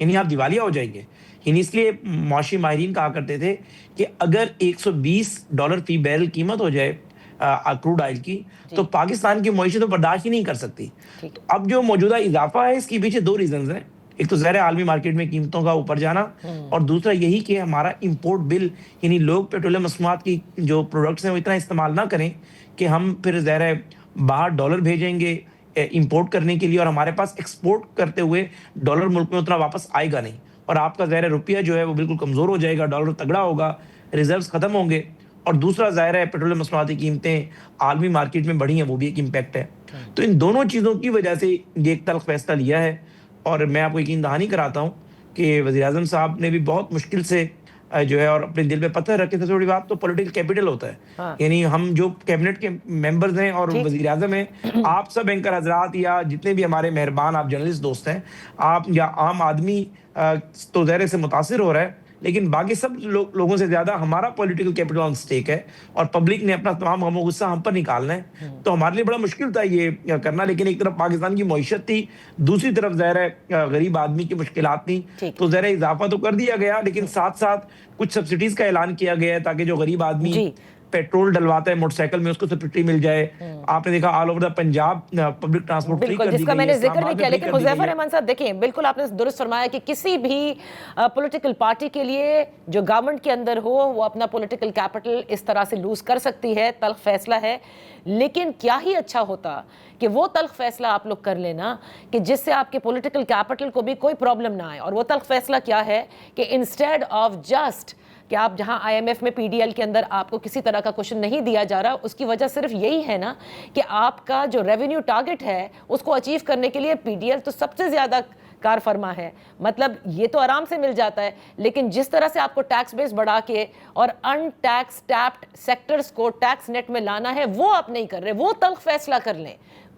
یعنی آپ دیوالیہ ہو جائیں گے. یعنی اس لیے معاشی ماہرین کہا کرتے تھے کہ اگر $120 فی بیرل قیمت ہو جائے کروڈ آئل کی تو پاکستان کی معیشت تو برداشت ہی نہیں کر سکتی. تو اب جو موجودہ اضافہ ہے اس کے پیچھے 2 ریزنز ہیں. ایک تو ظاہر عالمی مارکیٹ میں قیمتوں کا اوپر جانا, اور دوسرا یہی کہ ہمارا امپورٹ بل, یعنی لوگ پیٹرولیم مصنوعات کی جو پروڈکٹس ہیں وہ اتنا استعمال نہ کریں کہ ہم پھر ظاہر ہے باہر ڈالر بھیجیں گے امپورٹ کرنے کے لیے, اور ہمارے پاس ایکسپورٹ کرتے ہوئے ڈالر ملک میں اتنا واپس آئے گا نہیں, اور آپ کا ظاہر روپیہ جو ہے وہ بالکل کمزور ہو جائے گا, ڈالر تگڑا ہوگا, ریزروز ختم ہوں گے. اور دوسرا ظاہر ہے پیٹرولیم مصنوعاتی قیمتیں عالمی مارکیٹ میں بڑھی ہیں, وہ بھی ایک امپیکٹ ہے. تو ان دونوں چیزوں کی وجہ سے یہ ایک تلخ فیصلہ لیا ہے. اور میں آپ کو یقین دہانی کراتا ہوں کہ وزیر اعظم صاحب نے بھی بہت مشکل سے جو ہے اور اپنے دل پہ پتھر رکھے. تھوڑی بات تو پولیٹیکل کیپٹل ہوتا ہے, یعنی ہم جو کیبنٹ کے ممبرز ہیں اور وزیر اعظم ہیں, آپ سب اینکر حضرات یا جتنے بھی ہمارے مہربان آپ جرنلسٹ دوست ہیں, آپ یا عام آدمی تو ظاہر سے متاثر ہو رہا ہے, لیکن باقی سب لوگوں سے زیادہ ہمارا پولیٹیکل کیپٹل آن سٹیک ہے, اور پبلک نے اپنا تمام غم و غصہ ہم پر نکالنا ہے. تو ہمارے لیے بڑا مشکل تھا یہ کرنا, لیکن ایک طرف پاکستان کی معیشت تھی, دوسری طرف ظاہر ہے غریب آدمی کی مشکلات تھیں. تو ظاہر اضافہ تو کر دیا گیا, لیکن ساتھ ساتھ کچھ سبسڈیز کا اعلان کیا گیا ہے تاکہ جو غریب آدمی پیٹرول ڈلواتا ہے موٹر سائیکل میں اس کو سبسڈی مل جائے. آپ نے دیکھا all over the Punjab public transport free کر دی گئی ہے, جس کا میں نے ذکر نہیں کیا, لیکن حذیفہ رحمان صاحب دیکھیں بالکل آپ نے درست فرمایا کہ کسی بھی پولیٹیکل پارٹی کے لیے جو گورنمنٹ کے اندر ہو وہ اپنا پولیٹیکل کیپٹل اس طرح سے لوز کر سکتی ہے, تلخ فیصلہ ہے. لیکن کیا ہی اچھا ہوتا کہ وہ تلخ فیصلہ آپ لوگ کر لینا کہ جس سے آپ کے پولیٹیکل کیپٹل کو بھی کوئی پرابلم نہ آئے. اور وہ تلخ فیصلہ کیا ہے کہ انسٹیڈ آف جسٹ کہ آپ جہاں آئی ایم ایف میں پی ڈی ایل کے اندر آپ کو کسی طرح کا کوشچن نہیں دیا جا رہا, اس کی وجہ صرف یہی ہے نا کہ آپ کا جو ریونیو ٹارگٹ ہے اس کو اچیو کرنے کے لیے پی ڈی ایل تو سب سے زیادہ کار فرما ہے. مطلب یہ تو آرام سے مل جاتا ہے, لیکن جس طرح سے آپ کو ٹیکس بیس بڑھا کے اور ان ٹیکس ٹیپڈ سیکٹرز کو ٹیکس نیٹ میں لانا ہے, وہ آپ نہیں کر رہے. وہ تلخ فیصلہ کر لیں,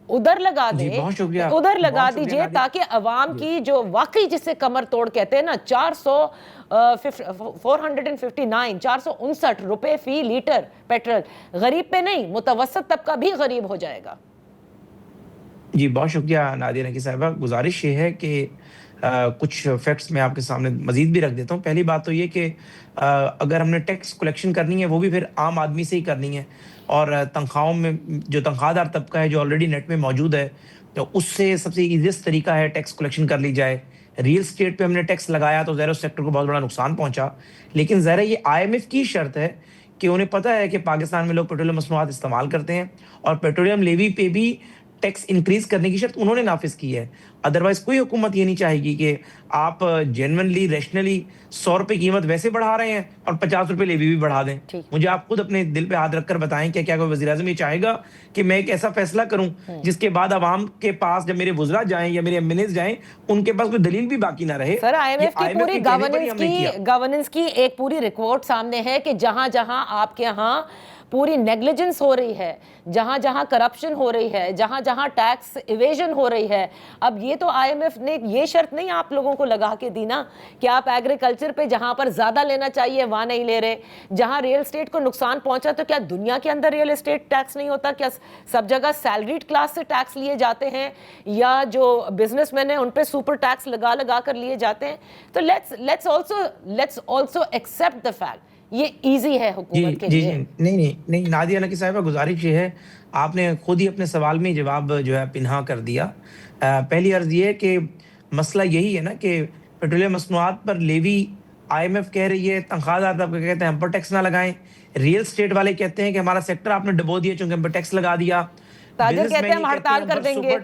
ادھر لگا دیں, ادھر لگا دیجئے تاکہ عوام کی جو واقعی جس سے کمر توڑ کہتے ہیں نا 459 روپے فی لیٹر پیٹرول, غریب پہ نہیں متوسط طبقہ بھی غریب ہو جائے گا. جی بہت شکریہ نادیہ نقی صاحبہ. گزارش یہ ہے کہ کچھ فیکٹس میں آپ کے سامنے مزید بھی رکھ دیتا ہوں. پہلی بات تو یہ کہ اگر ہم نے ٹیکس کلیکشن کرنی ہے وہ بھی پھر عام آدمی سے ہی کرنی ہے, اور تنخواہوں میں جو تنخواہ دار طبقہ ہے جو آلریڈی نیٹ میں موجود ہے تو اس سے سب سے ایزیسٹ طریقہ ہے ٹیکس کلیکشن کر لی جائے. ریئل اسٹیٹ پہ ہم نے ٹیکس لگایا تو ظاہر اس سیکٹر کو بہت بڑا نقصان پہنچا, لیکن ظاہر یہ آئی ایم ایف کی شرط ہے کہ انہیں پتہ ہے کہ پاکستان میں لوگ پیٹرولیم مصنوعات استعمال کرتے ہیں, اور پیٹرولیم لیوی پہ بھی ٹیکس انکریز کرنے کی شرط انہوں نے نافذ کی ہے. ادروائز کوئی حکومت یہ نہیں چاہے گی کہ آپ جینونلی ریشنلی 100 روپے قیمت ویسے بڑھا رہے ہیں اور 50 روپے لیوی بھی بڑھا دیں. مجھے آپ خود اپنے دل پہ ہاتھ رکھ کر بتائیں کہ کیا کوئی وزیر اعظم یہ چاہے گا کہ میں ایک ایسا فیصلہ کروں جس کے بعد عوام کے پاس جب میرے وزراء جائیں یا میرے ایم این ایز جائیں ان کے پاس کوئی دلیل بھی باقی نہ رہے. سر آئی ایم ایف کی پوری گورننس کی ایک پوری رپورٹ سامنے ہے کہ جہاں جہاں آپ کے ہاں پوری نیگلیجنس ہو رہی ہے, جہاں جہاں کرپشن ہو رہی ہے, جہاں جہاں ٹیکس ایویژن ہو رہی ہے. اب یہ تو آئی ایم ایف نے یہ شرط نہیں آپ لوگوں کو لگا کے دی نا کہ آپ ایگریکلچر پہ جہاں پر زیادہ لینا چاہیے وہاں نہیں لے رہے, جہاں ریل اسٹیٹ کو نقصان پہنچا تو کیا دنیا کے اندر ریل اسٹیٹ ٹیکس نہیں ہوتا؟ کیا سب جگہ سیلریڈ کلاس سے ٹیکس لیے جاتے ہیں, یا جو بزنس مین ہیں ان پہ سپر ٹیکس لگا کر لیے جاتے ہیں؟ تو let's also accept the fact یہ ایزی ہے حکومت کے لیے. نہیں نادیہ نقی صاحبہ, گزارش یہ ہے, آپ نے خود ہی اپنے سوال میں جواب جو ہے پنہا کر دیا. پہلی عرض یہ ہے کہ مسئلہ یہی ہے نا کہ پیٹرولیم مصنوعات پر لیوی آئی ایم ایف کہہ رہی ہے, تنخواہ دار طبقہ کہتے ہیں ہم پر ٹیکس نہ لگائیں, ریئل اسٹیٹ والے کہتے ہیں کہ ہمارا سیکٹر آپ نے ڈبو دیا چونکہ ہم پر ٹیکس لگا دیا, تاجر کہتے ہیں ہم ہڑتال کر دیں گے,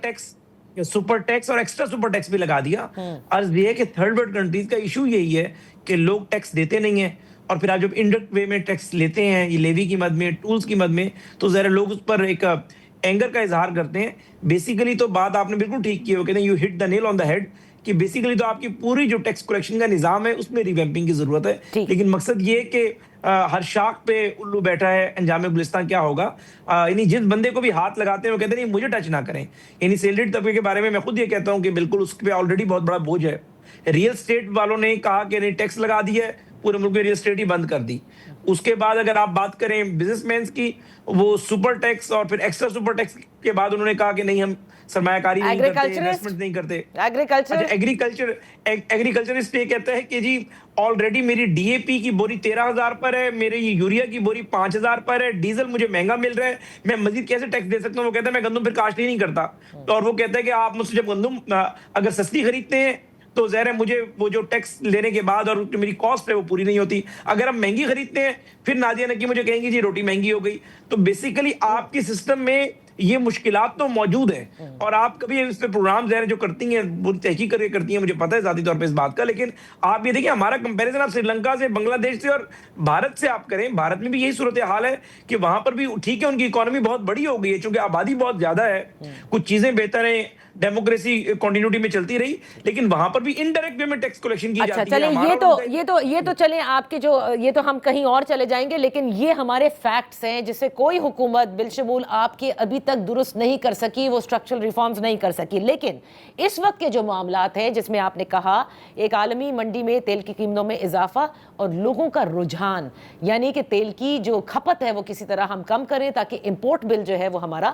سپر ٹیکس اور ایکسٹرا سپر ٹیکس بھی لگا دیا. عرض یہ ہے کہ تھرڈ ورلڈ کنٹریز کا ایشو یہی ہے کہ لوگ ٹیکس دیتے نہیں ہیں, اور پھر آپ جب انڈائریکٹ وے میں ٹیکس لیتے ہیں یہ لیوی کی مد میں, ٹولز کی مد میں, تو ذرا لوگ اس پر ایک اینگر کا اظہار کرتے ہیں. بیسیکلی تو بات آپ نے بالکل ٹھیک کی, وہ کہتے ہیں you hit the nail on the head کہ بیسیکلی تو آپ کی پوری جو ٹیکس کلیکشن کا نظام ہے اس میں ریویمپنگ کی ضرورت ہے. لیکن مقصد یہ کہ ہر شاخ پہ الو بیٹھا ہے, انجام گلستان کیا ہوگا. یعنی جس بندے کو بھی ہاتھ لگاتے ہیں وہ کہتے ہیں نہیں مجھے ٹچ نہ کریں. یعنی سیلریڈ طبقے کے بارے میں خود یہ کہتا ہوں کہ بالکل اس پہ آلریڈی بہت بڑا بوجھ ہے. ریئل اسٹیٹ والوں نے کہا کہ نہیں ٹیکس لگا دیا ہے, پورے ملک میں ریل اسٹیٹ ہی بند کر دی. اس کے بعد اگر آپ بات کریں بزنس مینس کی, وہ سپر ٹیکس اور پھر ایکسٹرا سپر ٹیکس کے بعد انہوں نے کہا کہ نہیں ہم سرمایہ کاری نہیں کرتے, انویسٹمنٹ نہیں کرتے. ایگریکلچرسٹ یہ کہتا ہے کہ جی آلریڈی میری ڈی اے پی کی بوری 13,000 پر ہے, میری یوریا کی بوری 5,000 پر ہے, ڈیزل مجھے مہنگا مل رہا ہے, میں مزید کیسے ٹیکس دے سکتا ہوں. وہ کہتا ہے میں گندم پھر کاشت ہی نہیں کرتا. اور وہ کہتا ہے کہ آپ مجھ سے جب گندم اگر سستی خریدتے ہیں تو ظاہر ہے مجھے وہ جو ٹیکس لینے کے بعد اور جو میری کاسٹ ہے وہ پوری نہیں ہوتی. اگر ہم مہنگی خریدتے ہیں پھر نادیہ نکی مجھے کہیں گی جی روٹی مہنگی ہو گئی. تو بیسیکلی آپ کے سسٹم میں یہ مشکلات تو موجود ہیں, اور آپ کبھی اس پہ پروگرام ظاہر جو کرتی ہیں پوری تحقیق کر کے کرتی ہیں, مجھے پتہ ہے ذاتی طور پہ اس بات کا. لیکن آپ یہ دیکھیں ہمارا کمپیریزن آپ سری لنکا سے, بنگلہ دیش سے اور بھارت سے آپ کریں, بھارت میں بھی یہی صورتحال ہے کہ وہاں پر بھی ٹھیک ہے ان کی اکانومی بہت بڑی ہو گئی ہے چونکہ آبادی بہت زیادہ ہے, کچھ چیزیں بہتر ہیں, ڈیموکریسی کنٹینیوٹی میں چلتی رہی, لیکن وہاں پر بھی انڈائریکٹ وے میں ٹیکس کلیکشن کی جاتی ہے. چلیں یہ تو چلیں آپ کے جو یہ تو ہم کہیں اور چلے جائیں گے, لیکن یہ ہمارے فیکٹس ہیں جسے کوئی حکومت بالشمول آپ کے ابھی تک درست نہیں کر سکی, وہ اسٹرکچرل ریفارمز نہیں کر سکی. لیکن اس وقت کے جو معاملات ہیں جس میں آپ نے کہا ایک عالمی منڈی میں تیل کی قیمتوں میں اضافہ اور لوگوں کا رجحان, یعنی کہ تیل کی جو کھپت ہے وہ کسی طرح ہم کم کریں تاکہ امپورٹ بل جو ہے وہ ہمارا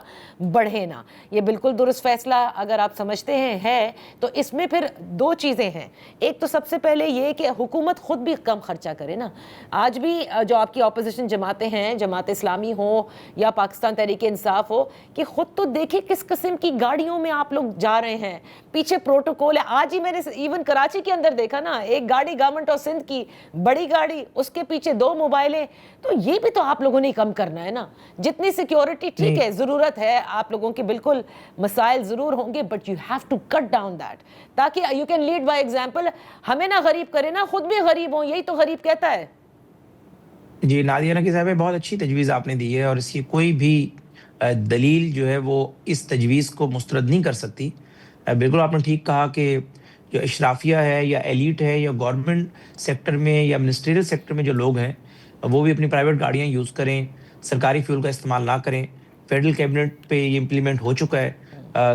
بڑھے نہ, یہ بالکل درست فیصلہ اگر آپ سمجھتے ہیں ہے تو اس میں پھر دو چیزیں ہیں. ایک تو سب سے پہلے یہ کہ حکومت خود بھی کم خرچہ کرے نا. آج بھی جو آپ کی اپوزیشن جماعتیں ہیں, جماعت اسلامی ہو یا پاکستان تحریک انصاف ہو, کہ خود تو دیکھیں کس قسم کی گاڑیوں میں آپ لوگ جا رہے ہیں, پیچھے پروٹوکول ہے. آج ہی میں نے ایون کراچی کے اندر دیکھا نا, ایک گاڑی گورنمنٹ آف سندھ کی بڑی گاڑی, اس کے پیچھے 2 موبائلیں. تو یہ بھی تو آپ لوگوں نے کم کرنا ہے نا. جتنی سیکیورٹی ٹھیک ہے ضرورت ہے, آپ لوگوں کے بالکل مسائل ضرور ہوں گے, but you have to cut down that تاکہ you can lead by example. ہمیں نہ غریب کرے نا, خود بھی غریب ہوں, یہی تو غریب کہتا ہے. جی نادیہ نکی صاحب بہت اچھی تجویز آپ نے دی ہے, اور اس کی کوئی بھی دلیل جو ہے وہ اس تجویز کو مسترد نہیں کر سکتی. بالکل آپ نے ٹھیک کہا کہ جو اشرافیہ ہے یا ایلیٹ ہے یا گورنمنٹ سیکٹر میں یا منسٹریل سیکٹر میں جو لوگ ہیں وہ بھی اپنی پرائیویٹ گاڑیاں یوز کریں, سرکاری فیول کا استعمال نہ کریں. فیڈرل کیبنٹ پہ یہ امپلیمنٹ ہو چکا ہے,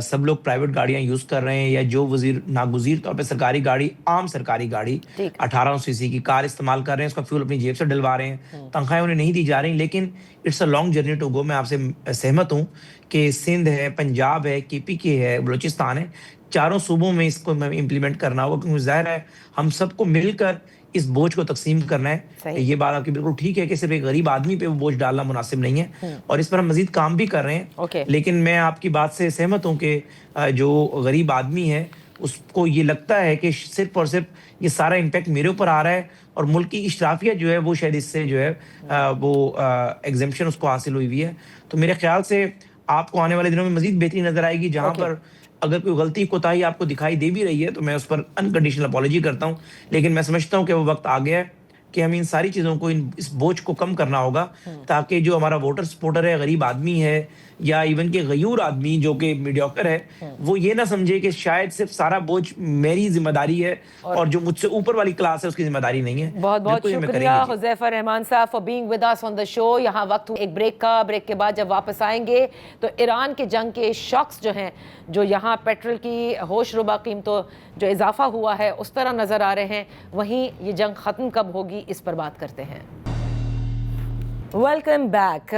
سب لوگ پرائیویٹ گاڑیاں یوز کر رہے ہیں, یا جو وزیر ناگزیر طور پہ سرکاری گاڑی, عام سرکاری گاڑی 1800 سی سی کی کار استعمال کر رہے ہیں, اس کا فیول اپنی جیب سے ڈلوا رہے ہیں, تنخواہیں انہیں نہیں دی جا رہی. لیکن it's a long journey to go. میں آپ سے سہمت ہوں کہ سندھ ہے, پنجاب ہے, کے پی کے ہے, بلوچستان ہے, چاروں صوبوں میں اس کو امپلیمنٹ کرنا ہوگا, کیونکہ ظاہر ہے ہم سب کو مل کر اس بوجھ کو تقسیم کرنا ہے. یہ بات آپ کی بالکل ٹھیک ہے کہ صرف ایک غریب آدمی پہ وہ بوجھ ڈالنا مناسب نہیں ہے, اور اس پر ہم مزید کام بھی کر رہے ہیں. لیکن میں آپ کی بات سے سہمت ہوں کہ جو غریب آدمی ہے اس کو یہ لگتا ہے کہ صرف اور صرف یہ سارا امپیکٹ میرے اوپر آ رہا ہے, اور ملک کی اشرافیہ جو ہے وہ شاید اس سے جو ہے وہ ایگزمپشن اس کو حاصل ہوئی ہے. تو میرے خیال سے آپ کو آنے والے دنوں میں مزید بہتری نظر آئے گی. جہاں پر اگر کوئی غلطی کوتاہی آپ کو دکھائی دے بھی رہی ہے تو میں اس پر انکنڈیشنل اپالوجی کرتا ہوں, لیکن میں سمجھتا ہوں کہ وہ وقت آ گیا ہے کہ ہمیں ان ساری چیزوں کو, اس بوجھ کو کم کرنا ہوگا, تاکہ جو ہمارا ووٹر سپورٹر ہے, غریب آدمی ہے, یا ایون کہ غیور آدمی جو کہ میڈیوکر ہے, وہ یہ نہ سمجھے کہ شاید صرف سارا بوجھ میری ذمہ داری ہے اور جو مجھ سے اوپر والی کلاس ہے اس کی ذمہ داری نہیں ہے. بہت بہت شکریہ حذیفہ رحمان صاحب فار بینگ ود اس آن دا شو. یہاں وقت ایک بریک کا, بریک کے بعد جب واپس آئیں گے تو ایران کے جنگ کے شاکس جو ہیں, جو یہاں پیٹرول کی ہوش ربا قیمتوں جو اضافہ ہوا ہے اس طرح نظر آ رہے ہیں, وہیں یہ جنگ ختم کب ہوگی اس پر بات کرتے ہیں. Welcome back.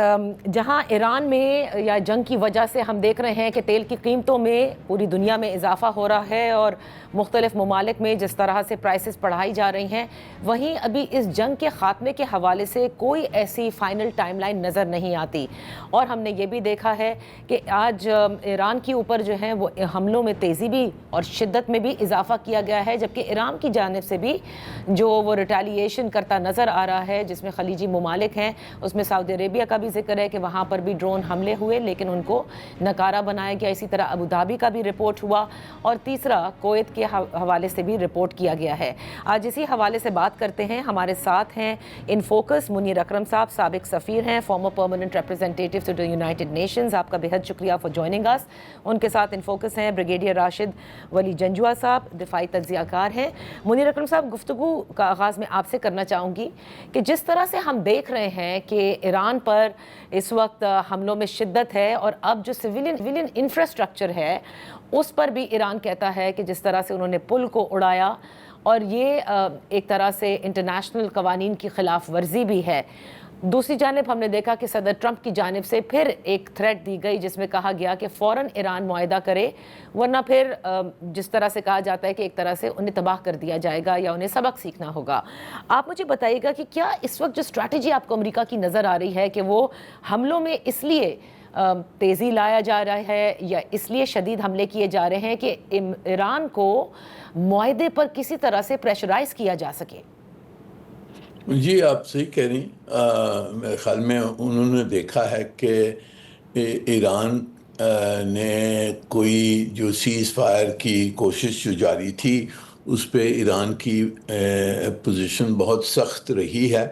جہاں ایران میں یا جنگ کی وجہ سے ہم دیکھ رہے ہیں کہ تیل کی قیمتوں میں پوری دنیا میں اضافہ ہو رہا ہے اور مختلف ممالک میں جس طرح سے پرائسز بڑھائی جا رہی ہیں, وہیں ابھی اس جنگ کے خاتمے کے حوالے سے کوئی ایسی فائنل ٹائم لائن نظر نہیں آتی. اور ہم نے یہ بھی دیکھا ہے کہ آج ایران کے اوپر جو ہیں وہ حملوں میں تیزی بھی اور شدت میں بھی اضافہ کیا گیا ہے, جبکہ ایران کی جانب سے بھی جو وہ ریٹیلیشن کرتا نظر آ رہا ہے, جس میں خلیجی ممالک ہیں, اس میں سعودی عربیہ کا بھی ذکر ہے کہ وہاں پر بھی ڈرون حملے ہوئے لیکن ان کو نکارہ بنایا گیا. اسی طرح ابوظہبی کا بھی رپورٹ ہوا, اور تیسرا کویت کے حوالے سے بھی رپورٹ کیا گیا ہے. آج اسی حوالے سے بات کرتے ہیں. ہمارے ساتھ ہیں ان فوکس منیر اکرم صاحب, سابق سفیر ہیں, former permanent representative to the United Nations. آپ کا بہت شکریہ فار جوائننگ اس. ان کے ساتھ ان فوکس ہیں بریگیڈیئر راشد ولی جنجوا صاحب, دفاعی تجزیہ کار ہیں. منیر اکرم صاحب, گفتگو کا آغاز میں آپ سے کرنا چاہوں گی کہ جس طرح سے ہم دیکھ رہے ہیں کہ ایران پر اس وقت حملوں میں شدت ہے, اور اب جو سویلین انفراسٹرکچر ہے اس پر بھی ایران کہتا ہے کہ جس طرح سے انہوں نے پل کو اڑایا اور یہ ایک طرح سے انٹرنیشنل قوانین کی خلاف ورزی بھی ہے. دوسری جانب ہم نے دیکھا کہ صدر ٹرمپ کی جانب سے پھر ایک تھریٹ دی گئی جس میں کہا گیا کہ فوراً ایران معاہدہ کرے ورنہ پھر جس طرح سے کہا جاتا ہے کہ ایک طرح سے انہیں تباہ کر دیا جائے گا یا انہیں سبق سیکھنا ہوگا. آپ مجھے بتائیے گا کہ کیا اس وقت جو اسٹریٹجی آپ کو امریکہ کی نظر آ رہی ہے کہ وہ حملوں میں اس لیے تیزی لایا جا رہا ہے یا اس لیے شدید حملے کیے جا رہے ہیں کہ ایران کو معاہدے پر کسی طرح سے پریشرائز کیا جا سکے؟ جی آپ صحیح کہہ رہی ہیں. میرے خیال میں انہوں نے دیکھا ہے کہ ایران نے کوئی جو سیز فائر کی کوشش جو جاری تھی اس پہ ایران کی پوزیشن بہت سخت رہی ہے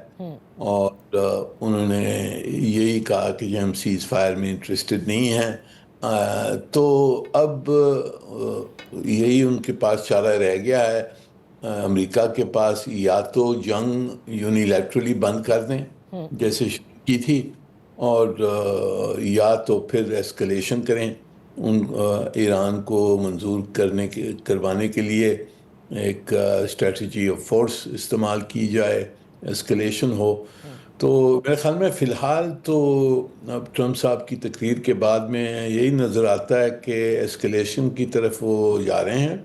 اور انہوں نے یہی کہا کہ ہم سیز فائر میں انٹرسٹڈ نہیں ہیں. تو اب یہی ان کے پاس چارہ رہ گیا ہے امریکہ کے پاس، یا تو جنگ یونیلیٹرلی بند کر دیں جیسے شروع کی تھی، اور یا تو پھر ایسکلیشن کریں. ایران کو منظور کروانے کے لیے ایک اسٹریٹجی آف فورس استعمال کی جائے، ایسکلیشن ہو. تو میرے خیال میں فی الحال تو اب ٹرمپ صاحب کی تقریر کے بعد میں یہی نظر آتا ہے کہ ایسکلیشن کی طرف وہ جا رہے ہیں.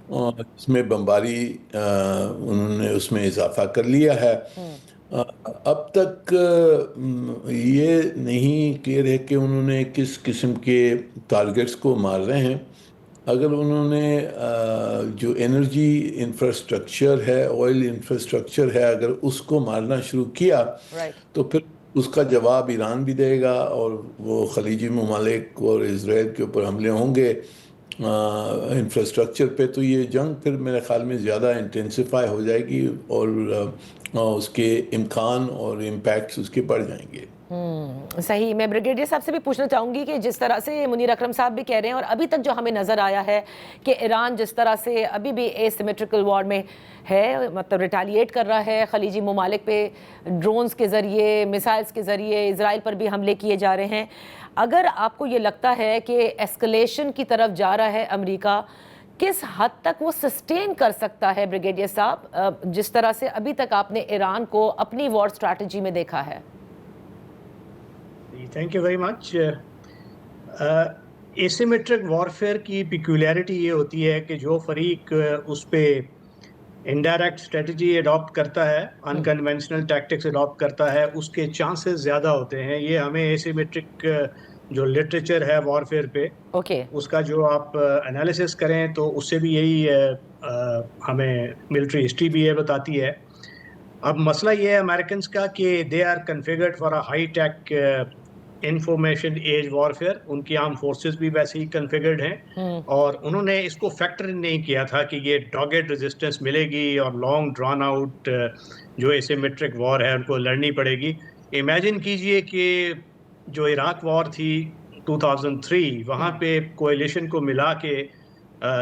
اور اس میں بمباری انہوں نے اس میں اضافہ کر لیا ہے. اب تک یہ نہیں کلیئر ہے کہ انہوں نے کس قسم کے ٹارگٹس کو مار رہے ہیں. اگر انہوں نے جو انرجی انفراسٹرکچر ہے، آئل انفراسٹرکچر ہے، اگر اس کو مارنا شروع کیا تو پھر اس کا جواب ایران بھی دے گا اور وہ خلیجی ممالک اور اسرائیل کے اوپر حملے ہوں گے انفراسٹرکچر پہ. تو یہ جنگ پھر میرے خیال میں زیادہ انٹینسیفائی ہو جائے گی اور اس کے امکان اور امپیکٹس اس کے بڑھ جائیں گے. صحیح. میں بریگیڈیئر صاحب سے بھی پوچھنا چاہوں گی کہ جس طرح سے منیر اکرم صاحب بھی کہہ رہے ہیں اور ابھی تک جو ہمیں نظر آیا ہے کہ ایران جس طرح سے ابھی بھی اے سیمیٹریکل وار میں ہے، مطلب ریٹیلیٹ کر رہا ہے خلیجی ممالک پہ ڈرونز کے ذریعے، میسائلز کے ذریعے اسرائیل پر بھی حملے کیے جا رہے ہیں. اگر آپ کو یہ لگتا ہے کہ ایسکلیشن کی طرف جا رہا ہے امریکہ، کس حد تک وہ سسٹین کر سکتا ہے بریگیڈیئر صاحب جس طرح سے ابھی تک آپ نے ایران کو اپنی وار اسٹریٹجی میں دیکھا ہے؟ Thank you very much. Asymmetric warfare کی پیکولیرٹی یہ ہوتی ہے کہ جو فریق اس پہ انڈائریکٹ اسٹریٹجی اڈاپٹ کرتا ہے، انکنونشنل ٹیکٹکس اڈاپٹ کرتا ہے، اس کے چانسز زیادہ ہوتے ہیں. یہ ہمیں ایسیمیٹرک جو لٹریچر ہے وارفیئر پہ اس کا جو آپ انالیسس کریں تو اس سے بھی یہی ہمیں ملٹری ہسٹری بھی یہ بتاتی ہے. اب مسئلہ یہ ہے امریکنز کا کہ they are configured for a high tech information age warfare. ان کی آرم فورسز بھی ویسے ہی کنفیگرڈ ہیں اور انہوں نے اس کو فیکٹر نہیں کیا تھا کہ یہ ڈاگڈ ریزسٹنس ملے گی اور لانگ ڈران آؤٹ جو ایسیمیٹرک وار ہے ان کو لڑنی پڑے گی. امیجن کیجئے کہ جو عراق وار تھی 2003، وہاں پہ کوئلیشن کو ملا کے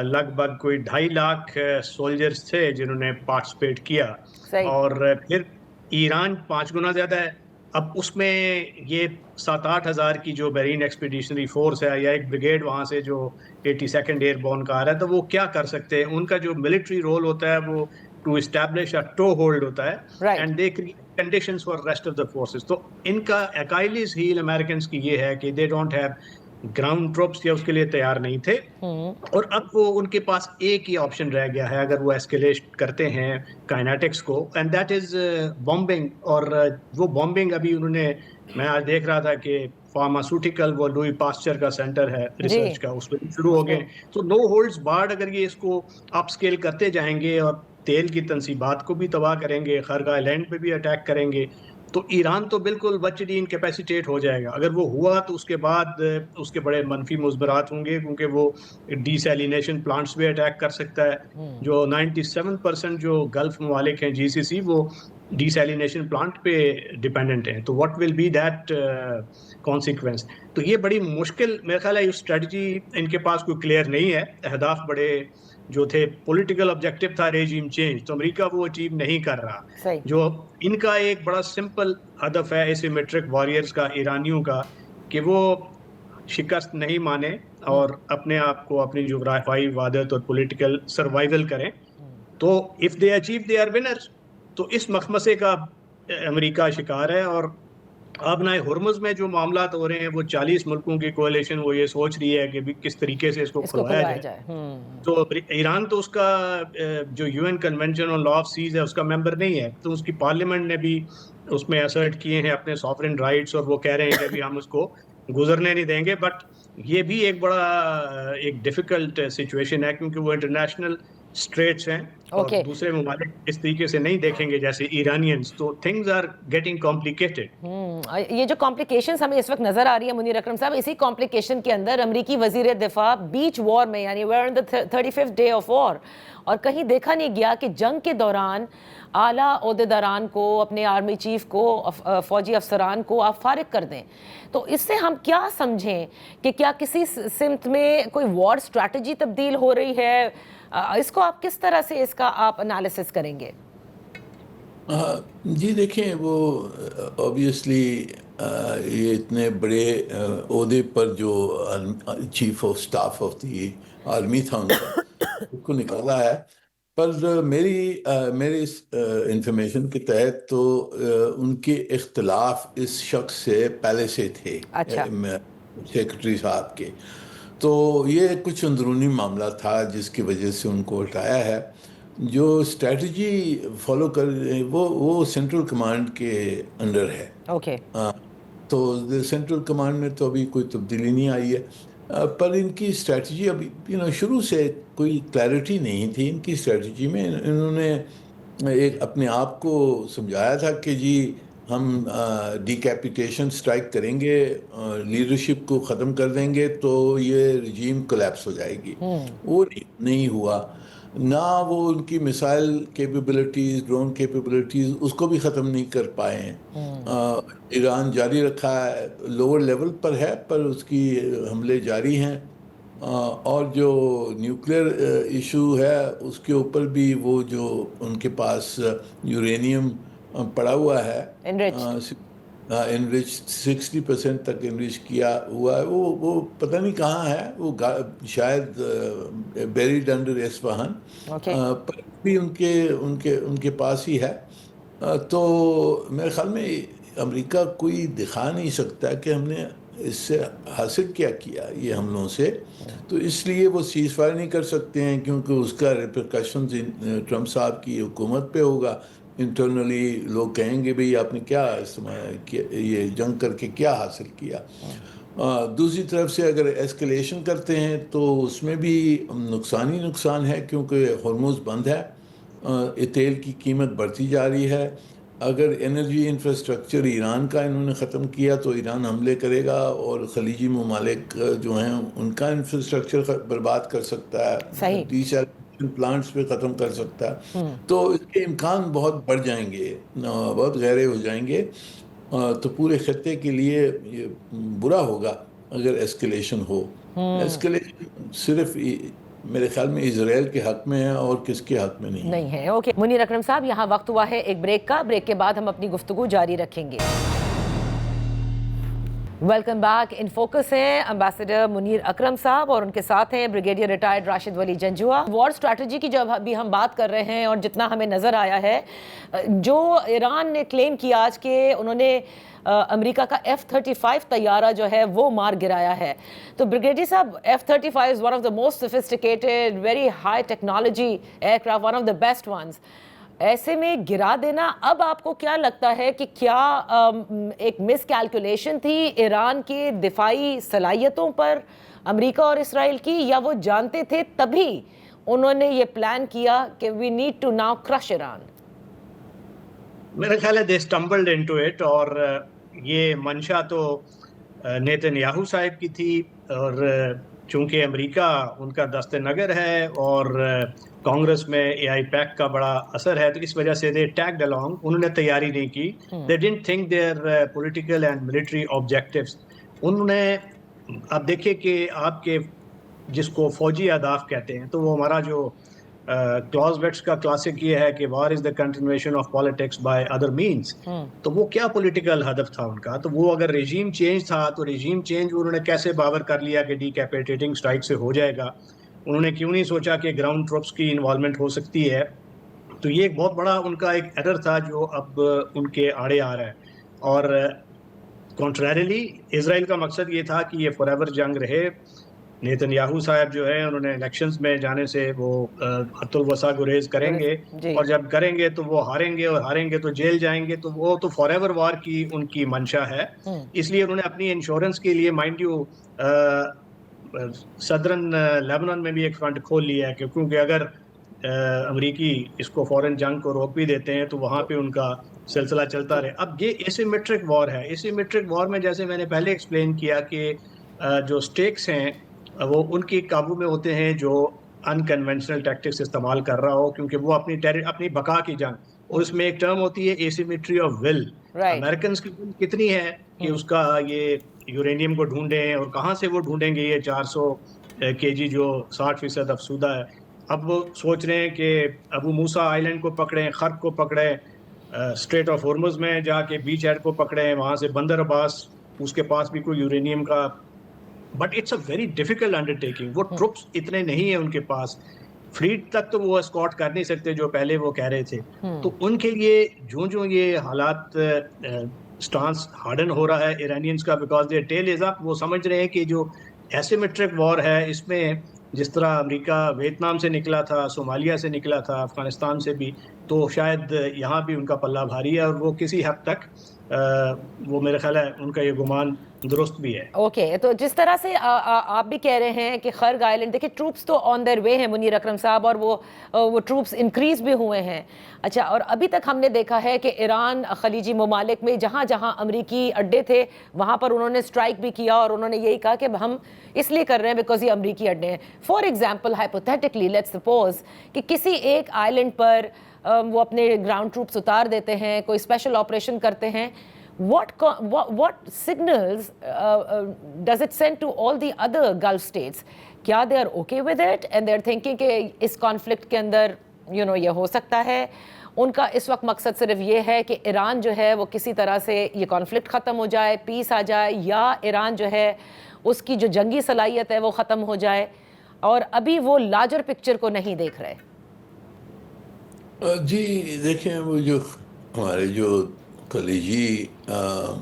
لگ بھگ کوئی 2.5 لاکھ سولجرز تھے جنہوں نے پارٹیسپیٹ کیا، اور پھر ایران 5 گنا زیادہ ہے. اب اس میں یہ 7-8 ہزار کی جو میرین ایکسپیڈیشنری فورس ہے یا ایک بریگیڈ وہاں سے جو 82nd ایئر بورن کا آ رہا ہے، تو وہ کیا کر سکتے ہیں؟ ان کا جو ملٹری رول ہوتا ہے وہ to establish a to hold ہوتا ہے and they create conditions for rest of the forces. تو ان کا اکائلیز ہیل امریکنز کی یہ ہے کہ they don't have ground troops, یا اس کے لیے تیار نہیں تھے. اور اب وہ ان کے پاس ایک ہی آپشن رہ گیا ہے اگر وہ ایسکیلیٹ کرتے ہیں کائنیٹکس کو، اینڈ دیٹ از بامبنگ. اور وہ بامبنگ ابھی انہوں نے، میں آج دیکھ رہا تھا کہ فارماسوٹیکل وہ لوئی پاسچر کا سینٹر ہے ریسرچ کا، اس پہ شروع ہو گئے. تو نو ہولڈز بارڈ اگر یہ اس کو اپ اسکیل کرتے جائیں گے اور تیل کی تنصیبات کو بھی تباہ کریں گے، خرگہ آئلینڈ پہ بھی اٹیک کریں گے، تو ایران تو بالکل بچڑی انکیپیسیٹیٹ ہو جائے گا. اگر وہ ہوا تو اس کے بعد اس کے بڑے منفی مثبرات ہوں گے، کیونکہ وہ ڈی سیلینیشن پلانٹس بھی اٹیک کر سکتا ہے. جو 97% جو گلف ممالک ہیں جی سی سی، وہ ڈی سیلینیشن پلانٹ پہ ڈیپینڈنٹ ہیں. تو what will be that consequence? تو یہ بڑی مشکل، میرا خیال ہے یہ اسٹریٹجی ان کے پاس کوئی کلیئر نہیں ہے. اہداف بڑے جو تھے، پولیٹیکل آبجیکٹو تھا ریجیم چینج، تو امریکہ وہ اچیو نہیں کر رہا. جو ان کا ایک بڑا سمپل ہدف ہے ایسیمیٹرک واریئرز کا، ایرانیوں کا، کہ وہ شکست نہیں مانے اور اپنے آپ کو، اپنی جغرافیائی وحدت اور پولیٹیکل سروائیول کریں. تو if they achieve they are winners. تو اس مخمسے کا امریکہ شکار ہے. اور اب نہ ہرمز میں جو معاملات ہو رہے ہیں وہ 40 ملکوں کی کولیشن وہ یہ سوچ رہی ہے کہ کس طریقے سے اس کو کھلوایا جائے. تو ایران تو اس کا جو U N convention on law of seas ہے اس کا ممبر نہیں ہے, تو اس کی پارلیمنٹ نے بھی اس میں اسرٹ کیے ہیں اپنے سافرن رائٹس, اور وہ کہہ رہے ہیں کہ ابھی ہم اس کو گزرنے نہیں دیں گے. بٹ یہ بھی ایک بڑا ایک ڈیفیکلٹ سچویشن ہے, کیونکہ وہ انٹرنیشنل اسٹریٹس ہیں اور دوسرے ممالک اس طریقے سے نہیں دیکھیں گے جیسے ایرانینز. تو تھنگز آر گیٹنگ کمپلیکیٹڈ. یہ جو کمپلیکیشنز ہمیں اس وقت نظر آ رہی ہے منیر اکرم صاحب, اسی کمپلیکیشن کے اندر امریکی وزیر دفاع بیچ وار میں, یعنی we are in the 35th day of war, اور کہیں دیکھا نہیں گیا کہ جنگ کے دوران اعلیٰ عہدیداران کو, اپنے آرمی چیف کو, فوجی افسران کو آپ فارغ کر دیں. تو اس سے ہم کیا سمجھیں کہ کیا کسی سمت میں کوئی وار اسٹریٹجی تبدیل ہو رہی ہے؟ اس کو آپ کس طرح سے اس کا آپ انالیسس کریں گے؟ جی دیکھیں, وہ اوبیسلی یہ اتنے بڑے عہدے پر جو chief of staff of the army تھا ان کا, اس کو نکالا ہے. پر میری اس انفارمیشن کے تحت تو ان کے اختلاف اس شخص سے پہلے سے تھے, سیکرٹری صاحب کے. تو یہ کچھ اندرونی معاملہ تھا جس کی وجہ سے ان کو ہٹایا ہے. جو اسٹریٹجی فالو کر رہے ہیں وہ سینٹرل کمانڈ کے انڈر ہے. تو سینٹرل کمانڈ میں تو ابھی کوئی تبدیلی نہیں آئی ہے, پر ان کی اسٹریٹجی ابھی شروع سے کوئی کلیئرٹی نہیں تھی ان کی اسٹریٹجی میں. انہوں نے ایک اپنے آپ کو سمجھایا تھا کہ جی ہم ڈیکیپیٹیشن سٹرائک کریں گے, لیڈرشپ کو ختم کر دیں گے تو یہ رجیم کولیپس ہو جائے گی. وہ نہیں ہوا. نہ وہ ان کی میسائل کیپیبلٹیز, ڈرون کیپیبلٹیز, اس کو بھی ختم نہیں کر پائے ہیں. ایران جاری رکھا ہے, لوور لیول پر ہے پر اس کی حملے جاری ہیں. اور جو نیوکلیئر ایشو ہے اس کے اوپر بھی وہ جو ان کے پاس یورینیم پڑا ہوا ہے, انرچ 60% تک انرچ کیا ہوا ہے, وہ پتہ نہیں کہاں ہے, وہ شاید بیریڈ انڈر اصفہان, پر بھی ان کے پاس ہی ہے. تو میرے خیال میں امریکہ کوئی دکھا نہیں سکتا کہ ہم نے اس سے حاصل کیا یہ حملوں سے. تو اس لیے وہ سیز فائر نہیں کر سکتے ہیں, کیونکہ اس کا ریپرکشنز ٹرمپ صاحب کی حکومت پہ ہوگا. انٹرنلی لوگ کہیں گے بھئی آپ نے کیا یہ جنگ کر کے کیا حاصل کیا. دوسری طرف سے اگر ایسکلیشن کرتے ہیں تو اس میں بھی نقصان ہی نقصان ہے, کیونکہ ہرمز بند ہے, تیل کی قیمت بڑھتی جا رہی ہے. اگر انرجی انفراسٹرکچر ایران کا انہوں نے ختم کیا تو ایران حملے کرے گا اور خلیجی ممالک جو ہیں ان کا انفراسٹرکچر برباد کر سکتا ہے, پلانٹس پہ ختم کر سکتا ہے. تو اس کے امکان بہت بڑھ جائیں گے, بہت گہرے ہو جائیں گے. تو پورے خطے کے لیے یہ برا ہوگا اگر ایسکلیشن ہو. ایسکلیشن صرف میرے خیال میں اسرائیل کے حق میں ہے اور کس کے حق میں نہیں ہے. اوکے منیر اکرم صاحب, یہاں وقت ہوا ہے ایک بریک کا. بریک کے بعد ہم اپنی گفتگو جاری رکھیں گے. Welcome back. ان فوکس ہیں امبیسڈر منیر اکرم صاحب اور ان کے ساتھ ہیں بریگیڈیئر ریٹائرڈ راشد ولی جنجوعہ. وار اسٹریٹجی کی جب ابھی ہم بات کر رہے ہیں اور جتنا ہمیں نظر آیا ہے, جو ایران نے کلیم کیا آج کہ انہوں نے امریکہ کا F-35 طیارہ جو ہے وہ مار گرایا ہے, تو بریگیڈیئر صاحب F-35 is one of the most sophisticated, very high technology aircraft, one of the best ones. ایسے میں گرا دینا, اب آپ کو کیا لگتا ہے کہ کیا ایک مس کیلکولیشن تھی ایران کی دفاعی صلاحیتوں پر امریکہ اور اسرائیل کی, یا وہ جانتے تھے تبھی انہوں نے یہ پلان کیا کہ we need to now crush Iran? میرا خیال ہے they stumbled into it, اور یہ منشا تو نیتن یاہو صاحب کی تھی, اور چونکہ امریکہ ان کا دست نگر ہے اور کانگریس میں اے آئی پیک کا بڑا اثر ہے, تو اس وجہ سے they tagged along. انہوں نے تیاری نہیں کی. they didn't think their political and military objectives. انہوں نے اب دیکھیں کہ آپ کے جس کو فوجی اہداف کہتے ہیں, تو وہ ہمارا جو کلازویٹس کا کلاسک یہ ہے کہ war is the continuation of politics by other means. تو وہ کیا پولیٹیکل ہدف تھا ان کا؟ تو وہ اگر ریجیم چینج تھا تو ریجیم چینج انہوں نے کیسے باور کر لیا کہ ڈیکیپیٹیٹنگ اسٹرائک سے ہو جائے گا. انہوں نے کیوں نہیں سوچا کہ گراؤنڈ ٹروپس کی انوالومنٹ ہو سکتی ہے, تو یہ ایک بہت بڑا ان کا ایک ایرر تھا جو اب ان کے آڑے آ رہا ہے. اور کنٹریریلی اسرائیل کا مقصد یہ تھا کہ یہ فار ایور جنگ رہے. نیتن یاہو صاحب جو ہے انہوں نے الیکشنز میں جانے سے وہ حت الوسع گریز کریں گے, جی. اور جب کریں گے تو وہ ہاریں گے, اور ہاریں گے تو جیل جائیں گے, تو وہ تو فار ایور وار کی ان کی منشا ہے. اس لیے انہوں نے اپنی انشورنس کے لیے مائنڈ یو صدرن لیبنان میں بھی ایک فرنٹ کھول لیا ہے, کیونکہ اگر امریکی اس کو فورن جنگ کو روک بھی دیتے ہیں تو وہاں پہ ان کا سلسلہ چلتا رہے. اب یہ ایسیمیٹرک وار ہے. ایسیمیٹرک وار میں جیسے میں نے پہلے ایکسپلین کیا کہ جو سٹیکس ہیں وہ ان کے قابو میں ہوتے ہیں جو انکنونشنل ٹیکٹکس استعمال کر رہا ہو, کیونکہ وہ اپنی بقا کی جنگ, اور اس میں ایک ٹرم ہوتی ہے ایسیمیٹری آف ول. امریکنز کی ول کتنی ہے کہ اس کا یہ یورینیم کو ڈھونڈیں, اور کہاں سے وہ ڈھونڈیں گے یہ 400 kg جو 60% افسودہ ہے. اب وہ سوچ رہے ہیں کہ ابو موسیٰ آئیلینڈ کو پکڑیں, خرق کو پکڑیں, اسٹریٹ آف ہورمز میں جا کے بیچ ہیڈ کو پکڑیں, وہاں سے بندر عباس اس کے پاس بھی کوئی یورینیم کا, but it's a very difficult undertaking. وہ ٹروپس اتنے نہیں ہیں ان کے پاس, فلیٹ تک تو وہ اسکاٹ کر نہیں سکتے جو پہلے وہ کہہ رہے تھے. تو ان کے لیے جو یہ حالات سٹانس ہارڈن ہو رہا ہے ایرانینز کا, بیکاز دیر ٹیل از اپ, وہ سمجھ رہے ہیں کہ جو ایسیمیٹرک وار ہے اس میں جس طرح امریکہ ویتنام سے نکلا تھا, صومالیہ سے نکلا تھا, افغانستان سے بھی, تو شاید یہاں بھی ان کا پلہ بھاری ہے, اور وہ کسی حد تک وہ میرے خیال ہے ان کا یہ گمان درست بھی ہے. اوکے, تو جس طرح سے آپ بھی کہہ رہے ہیں کہ خرق آئیلینڈ, دیکھیں ٹروپس تو آن دیئر وے ہیں منیر اکرم صاحب, اور وہ ٹروپس انکریز بھی ہوئے ہیں. اچھا, اور ابھی تک ہم نے دیکھا ہے کہ ایران خلیجی ممالک میں جہاں جہاں امریکی اڈے تھے وہاں پر انہوں نے اسٹرائک بھی کیا, اور انہوں نے یہی کہا کہ ہم اس لیے کر رہے ہیں بیکاز یہ امریکی اڈے ہیں. فار ایگزامپل ہائپوتھیٹکلی لیٹس سپوز کہ کسی ایک آئیلینڈ پر وہ اپنے گراؤنڈ ٹروپس اتار دیتے ہیں, کوئی اسپیشل آپریشن کرتے ہیں, what signals does it send to all the other Gulf states? کیا they are okay with it and they're thinking کہ اس کانفلکٹ کے اندر یہ ہو سکتا ہے؟ ان کا اس وقت مقصد صرف یہ ہے کہ ایران جو ہے وہ کسی طرح سے یہ کانفلکٹ ختم ہو جائے, پیس آ جائے, یا ایران جو ہے اس کی جو جنگی صلاحیت ہے وہ ختم ہو جائے, اور ابھی وہ لارجر پکچر کو نہیں دیکھ رہے. جی دیکھیں, وہ جو ہمارے جو خلیجی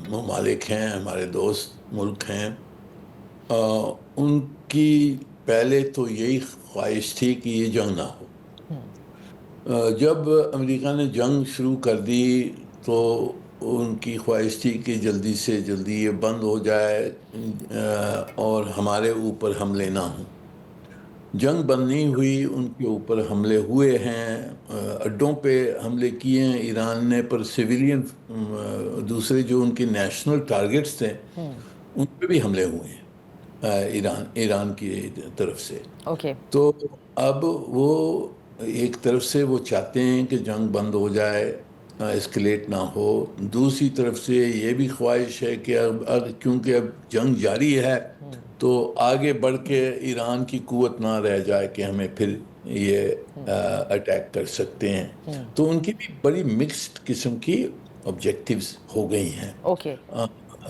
ممالک ہیں, ہمارے دوست ملک ہیں, ان کی پہلے تو یہی خواہش تھی کہ یہ جنگ نہ ہو. جب امریکہ نے جنگ شروع کر دی تو ان کی خواہش تھی کہ جلدی سے جلدی یہ بند ہو جائے اور ہمارے اوپر حملے نہ ہوں. جنگ بند نہیں ہوئی, ان کے اوپر حملے ہوئے ہیں, اڈوں پہ حملے کیے ہیں ایران نے, پر سویلین دوسرے جو ان کے نیشنل ٹارگٹس تھے ان پہ بھی حملے ہوئے ہیں ایران کی طرف سے. تو اب وہ ایک طرف سے وہ چاہتے ہیں کہ جنگ بند ہو جائے, اسکلیٹ نہ ہو. دوسری طرف سے یہ بھی خواہش ہے کہ اب کیونکہ اب جنگ جاری ہے تو آگے بڑھ کے ایران کی قوت نہ رہ جائے کہ ہمیں پھر یہ اٹیک کر سکتے ہیں. تو ان کی بھی بڑی مکسڈ قسم کی آبجیکٹیوز ہو گئی ہیں.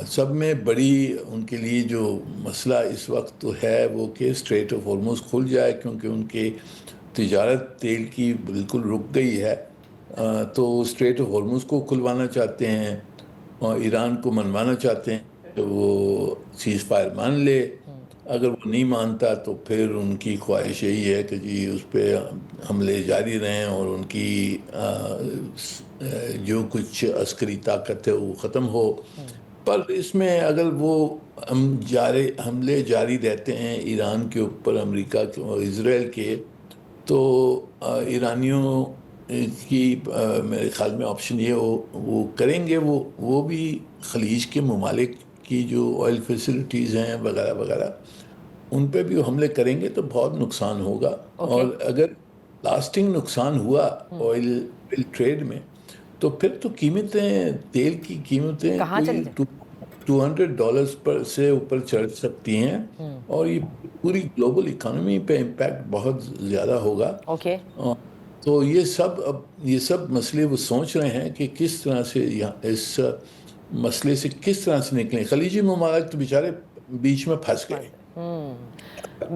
سب میں بڑی ان کے لیے جو مسئلہ اس وقت تو ہے وہ کہ اسٹریٹ آف ہورمز کھل جائے, کیونکہ ان کی تجارت تیل کی بالکل رک گئی ہے. تو اسٹریٹ آف ہورمز کو کھلوانا چاہتے ہیں, اور ایران کو منوانا چاہتے ہیں کہ وہ سیز فائر مان لے. اگر وہ نہیں مانتا تو پھر ان کی خواہش یہی ہے کہ جی اس پہ حملے جاری رہیں اور ان کی جو کچھ عسکری طاقت ہے وہ ختم ہو. پر اس میں اگر وہ حملے جاری رہتے ہیں ایران کے اوپر, امریکہ کے اور اسرائیل کے, تو ایرانیوں کی میرے خیال میں آپشن یہ وہ کریں گے, وہ بھی خلیج کے ممالک کی جو آئل فیسلٹیز ہیں وغیرہ وغیرہ ان پہ بھی حملے کریں گے تو بہت نقصان ہوگا. اور اگر لاسٹنگ نقصان ہوا آئل ٹریڈ میں تو پھر تو قیمتیں, تیل کی قیمتیں $200 پر سے اوپر چڑھ سکتی ہیں, اور یہ پوری گلوبل اکانومی پہ امپیکٹ بہت زیادہ ہوگا. تو یہ سب مسئلے وہ سوچ رہے ہیں کہ کس طرح سے اس مسئلے سے کس طرح سے نکلیں. خلیجی ممالک تو بیچارے بیچ میں پھنس گئے.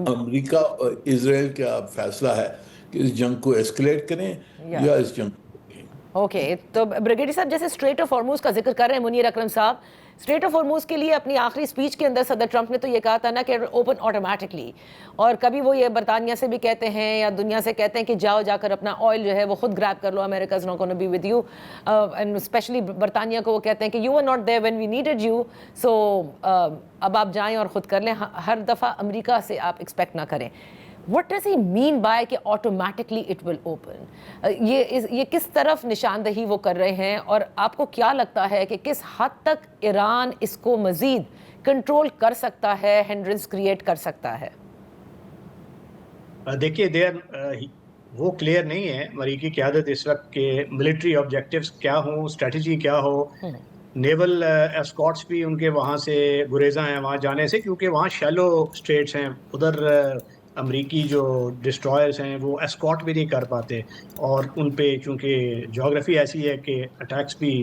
امریکہ اور اسرائیل کا فیصلہ ہے کہ اس جنگ کو ایسکلیٹ کریں یا اس جنگ اوکے. تو بریگیڈیئر صاحب جیسے اسٹریٹ آف ہارموز کا ذکر کر رہے ہیں منیر اکرم صاحب, اسٹریٹ آف ہارموز کے لیے اپنی آخری اسپیچ کے اندر صدر ٹرمپ نے تو یہ کہا تھا نا کہ اوپن آٹومیٹکلی, اور کبھی وہ یہ برطانیہ سے بھی کہتے ہیں یا دنیا سے کہتے ہیں کہ جاؤ جا کر اپنا آئل جو ہے وہ خود گریب کر لو, America is not gonna be with you, and especially برطانیہ کو وہ کہتے ہیں کہ you are not there when we needed you, so اب آپ جائیں اور خود کر لیں, ہر دفعہ امریکہ سے آپ ایکسپیکٹ نہ کریں. What does he mean by کہ automatically it will open? یہ کس طرف نشاندہی وہ کر رہے ہیں, اور آپ کو کیا لگتا ہے کہ کس حد تک ایران اس کو مزید کنٹرول کر سکتا ہے, ہینڈرنس کریٹ کر سکتا ہے؟ دیکھیے وہ کلیئر نہیں ہے امریکی قیادت اس وقت کہ ملٹری آبجیکٹیوز کیا ہوں, اسٹریٹجی کیا ہو. نیول اسکاٹس بھی ان کے وہاں سے گریزاں ہیں وہاں جانے سے, کیونکہ وہاں شیلو اسٹیٹس ہیں, ادھر امریکی جو ڈسٹرائرز ہیں وہ اسکاٹ بھی نہیں کر پاتے, اور ان پہ چونکہ جغرافی ایسی ہے کہ اٹیکس بھی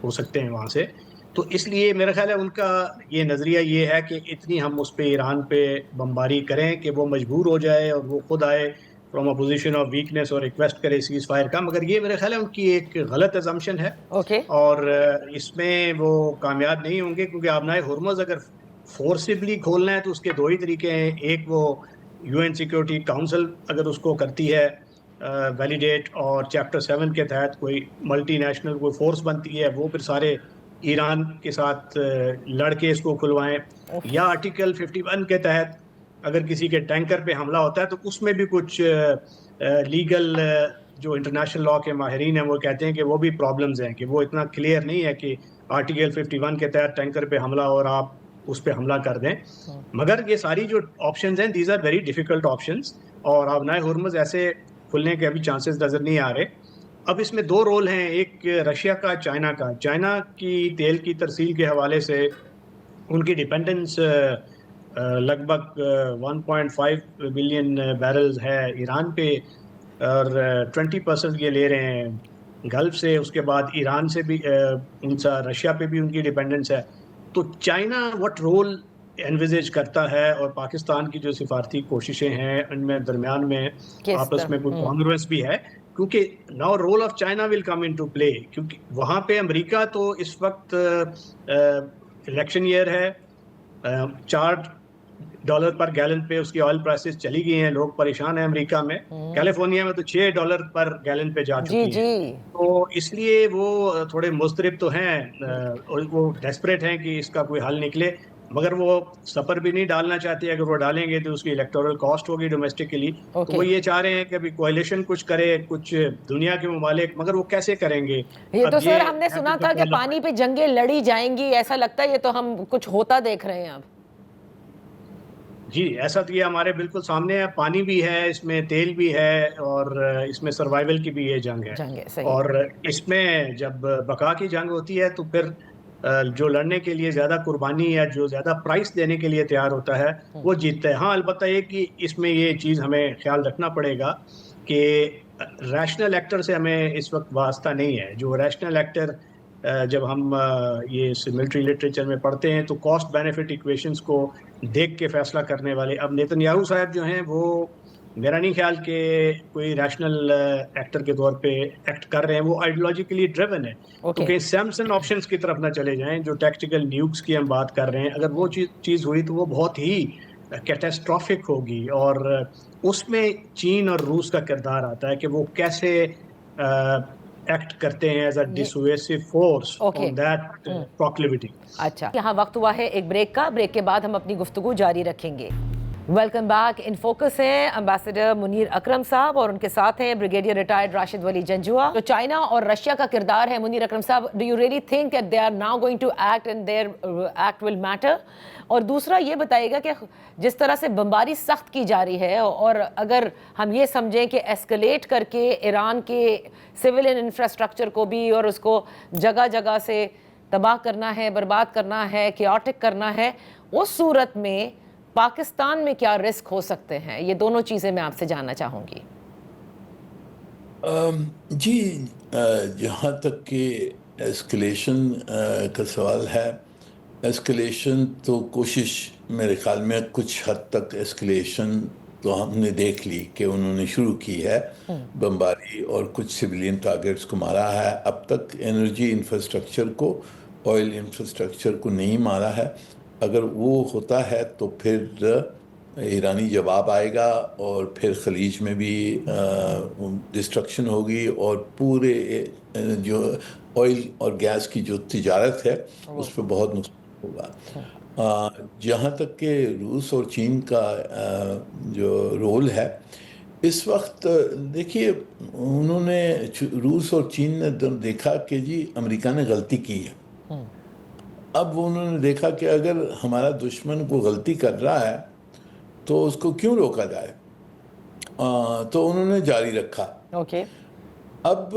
ہو سکتے ہیں وہاں سے, تو اس لیے میرا خیال ہے ان کا یہ نظریہ یہ ہے کہ اتنی ہم اس پہ ایران پہ بمباری کریں کہ وہ مجبور ہو جائے اور وہ خود آئے from a position of weakness اور ریکویسٹ کرے سیز فائر کا. مگر یہ میرا خیال ہے ان کی ایک غلط ازمپشن ہے, اور اس میں وہ کامیاب نہیں ہوں گے, کیونکہ آبنائے ہرمز اگر فورسبلی کھولنا ہے تو اس کے دو ہی طریقے ہیں. ایک وہ یو این سیکیورٹی کاؤنسل اگر اس کو کرتی ہے ویلیڈیٹ, اور چیپٹر 7 کے تحت کوئی ملٹی نیشنل کوئی فورس بنتی ہے, وہ پھر سارے ایران کے ساتھ لڑ کے اس کو کھلوائیں, یا آرٹیکل 51 کے تحت اگر کسی کے ٹینکر پہ حملہ ہوتا ہے تو اس میں بھی کچھ لیگل جو انٹرنیشنل لاء کے ماہرین ہیں وہ کہتے ہیں کہ وہ بھی پرابلمز ہیں, کہ وہ اتنا کلیئر نہیں ہے کہ آرٹیکل 51 کے تحت ٹینکر پہ حملہ اور آپ اس پہ حملہ کر دیں. مگر یہ ساری جو آپشنز ہیں these are very difficult options, اور آبنائے ہرمز ایسے کھلنے کے ابھی چانسز نظر نہیں آ رہے. اب اس میں دو رول ہیں, ایک رشیا کا, چائنا کا. چائنا کی تیل کی ترسیل کے حوالے سے ان کی ڈیپینڈنس لگ بھگ 1.5 بلین بیرلز ہے ایران پہ, اور 20% یہ لے رہے ہیں گلف سے. اس کے بعد ایران سے بھی ان سا رشیا پہ بھی ان کی ڈیپینڈنس ہے. تو چائنا وٹ رول انویزیج کرتا ہے, اور پاکستان کی جو سفارتی کوششیں ہیں ان میں درمیان میں آپس میں کوئی کانگروینس بھی ہے, کیونکہ now role of China will come into play, کیونکہ وہاں پہ امریکہ تو اس وقت الیکشن ایئر ہے, $4 پر گیلن پہ اس کی آئل پرائسز چلی گئی ہیں, لوگ پریشان ہیں امریکہ میں. کیلیفورنیا میں تو $6 پر گیلن پہ جا چکی ہیں, تو اس لیے وہ تھوڑے مضطرب تو ہیں, اور وہ ڈیسپریٹ ہیں کہ اس کا کوئی حل نکلے, مگر وہ سفر بھی نہیں ڈالنا چاہتے. اگر وہ ڈالیں گے تو اس کی الیکٹورل کاسٹ ہوگی ڈومیسٹکلی. تو وہ یہ چاہ رہے ہیں کہ ابھی کوalition کچھ کرے کچھ دنیا کے ممالک, مگر وہ کیسے کریں گے؟ یہ تو سر ہم نے سنا تھا کہ پانی پہ جنگیں لڑی جائیں گی, ایسا لگتا ہے یہ تو ہم کچھ ہوتا دیکھ رہے ہیں اب. جی ایسا تو یہ ہمارے بالکل سامنے ہے, پانی بھی ہے اس میں, تیل بھی ہے, اور اس میں سروائیول کی بھی یہ جنگ ہے. اور اس میں جب بقا کی جنگ ہوتی ہے تو پھر جو لڑنے کے لیے زیادہ قربانی یا جو زیادہ پرائس دینے کے لیے تیار ہوتا ہے وہ جیتتا ہے. ہاں البتہ یہ کہ اس میں یہ چیز ہمیں خیال رکھنا پڑے گا کہ ریشنل ایکٹر سے ہمیں اس وقت واسطہ نہیں ہے. جو ریشنل ایکٹر جب ہم یہ ملٹری لٹریچر میں پڑھتے ہیں تو کاسٹ بینیفٹ ایکویشنز کو دیکھ کے فیصلہ کرنے والے, اب نیتن یاہو صاحب جو ہیں وہ میرا نہیں خیال کہ کوئی ریشنل ایکٹر کے طور پہ ایکٹ کر رہے ہیں, وہ آئیڈیولوجیکلی ڈریون ہے. تو کہیں سیمسن آپشنز کی طرف نہ چلے جائیں, جو ٹیکٹیکل نیوکس کی ہم بات کر رہے ہیں, اگر وہ چیز ہوئی تو وہ بہت ہی کیٹاسٹرافک ہوگی, اور اس میں چین اور روس کا کردار آتا ہے کہ وہ کیسے ایکٹ کرتے ہیں as a dissuasive force on that proclivity. اچھا, یہاں وقت ہوا ہے ایک بریک کا, بریک کے بعد ہم اپنی گفتگو جاری رکھیں گے. Welcome back. ان فوکس ہیں امبیسڈر منیر اکرم صاحب, اور ان کے ساتھ ہیں بریگیڈیئر ریٹائرڈ راشد ولی جنجوعہ. تو چائنا اور رشیا کا کردار ہے منیر اکرم صاحب, do you really think that they are now going to act and their act will matter? اور دوسرا یہ بتائیے گا کہ جس طرح سے بمباری سخت کی جا رہی ہے, اور اگر ہم یہ سمجھیں کہ ایسکلیٹ کر کے ایران کے سویلین انفراسٹرکچر کو بھی اور اس کو جگہ جگہ سے تباہ کرنا ہے, برباد کرنا ہے, کیوٹک کرنا ہے, اس صورت میں پاکستان میں کیا رسک ہو سکتے ہیں؟ یہ دونوں چیزیں میں آپ سے جاننا چاہوں گی. جی جہاں تک کہ ایسکلیشن کا سوال ہے, ایسکلیشن تو کوشش میرے خیال میں کچھ حد تک ایسکلیشن تو ہم نے دیکھ لی کہ انہوں نے شروع کی ہے بمباری اور کچھ سویلین ٹارگیٹس کو مارا ہے. اب تک انرجی انفراسٹرکچر کو، آئل انفراسٹرکچر کو نہیں مارا ہے. اگر وہ ہوتا ہے تو پھر ایرانی جواب آئے گا اور پھر خلیج میں بھی ڈسٹرکشن ہوگی اور پورے جو آئل اور گیس کی جو تجارت ہے اس پہ بہت نقصان ہوگا. جہاں تک کہ روس اور چین کا جو رول ہے اس وقت، دیکھیے انہوں نے، روس اور چین نے دیکھا کہ جی امریکہ نے غلطی کی ہے. اب انہوں نے دیکھا کہ اگر ہمارا دشمن کو غلطی کر رہا ہے تو اس کو کیوں روکا جائے، تو انہوں نے جاری رکھا. اوکے. اب